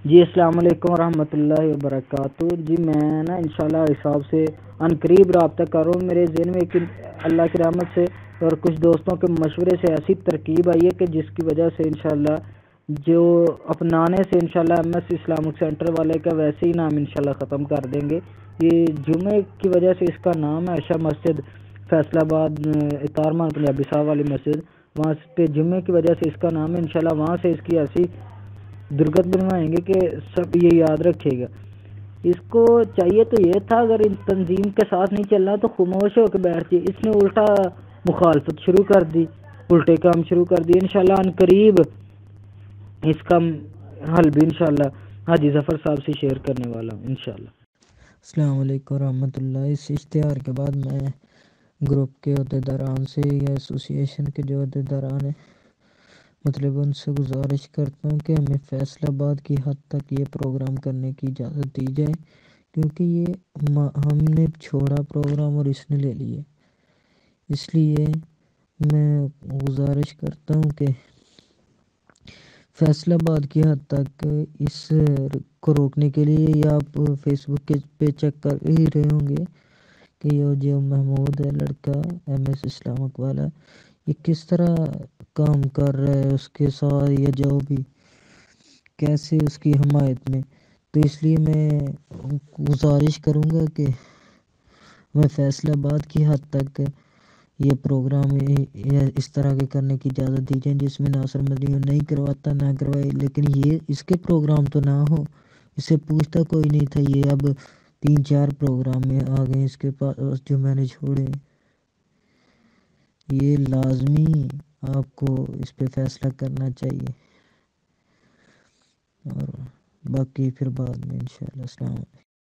جی السلام علیکم ورحمۃ اللہ وبرکاتہ۔ جی میں نا انشاءاللہ حساب سے ان قریب رابطہ کر رہا ہوں۔ میرے ذہن میں ایک اللہ کی رحمت سے اور کچھ دوستوں کے مشورے سے ایسی ترکیب آئی ہے کہ جس کی وجہ سے انشاءاللہ جو اپنانے سے انشاءاللہ ایم ایس اسلامک سینٹر والے کا ویسے ہی نام انشاءاللہ ختم کر دیں گے۔ یہ جمعے کی وجہ سے اس کا نام ہے عائشہ مسجد فیصل آباد اتارمان پنجابی صاحب والی مسجد، وہاں پہ جمعے کی وجہ سے اس کا نام ہے انشاءاللہ وہاں سے اس کی ایسی درگت بنوائیں گے کہ سب یہ یاد رکھے گا۔ اس کو چاہیے تو یہ تھا اگر ان تنظیم کے ساتھ نہیں چلنا تو خاموش ہو کے بیٹھ جائے، اس نے الٹا مخالفت شروع کر دی، الٹے کام شروع کر دی۔ انشاءاللہ ان قریب اس کا حل بھی انشاءاللہ حاجی ظفر صاحب سے شیئر کرنے والا ہوں انشاءاللہ۔ السلام علیکم ورحمۃ اللہ۔ اس اشتہار کے بعد میں گروپ کے عہدیداران سے یا ایسوسی ایشن کے جو عہدیداران ہیں مطلب ان سے گزارش کرتا ہوں کہ ہمیں فیصل آباد کی حد تک یہ پروگرام کرنے کی اجازت دی جائے، کیونکہ یہ ہم نے چھوڑا پروگرام اور اس نے لے لیے۔ اس لیے میں گزارش کرتا ہوں کہ فیصل آباد کی حد تک اس کو روکنے کے لیے یا آپ فیس بک پہ چیک کر ہی رہے ہوں گے کہ یہ جو محمود ہے لڑکا ایم ایس اسلامک والا، یہ کس طرح کام کر رہا ہے اس کے ساتھ یا جو بھی کیسے اس کی حمایت میں۔ تو اس لیے میں گزارش کروں گا کہ میں فیصل آباد کی حد تک یہ پروگرام اس طرح کے کرنے کی اجازت دی جائے جس میں ناصر مدنی نہیں کرواتا نہ کروائے، لیکن یہ اس کے پروگرام تو نہ ہو، اسے پوچھتا کوئی نہیں تھا۔ یہ اب 3-4 پروگرام میں آ گئے اس کے پاس جو میں نے چھوڑے۔ یہ لازمی آپ کو اس پہ فیصلہ کرنا چاہیے، اور باقی پھر بعد میں انشاءاللہ۔ السلام علیکم۔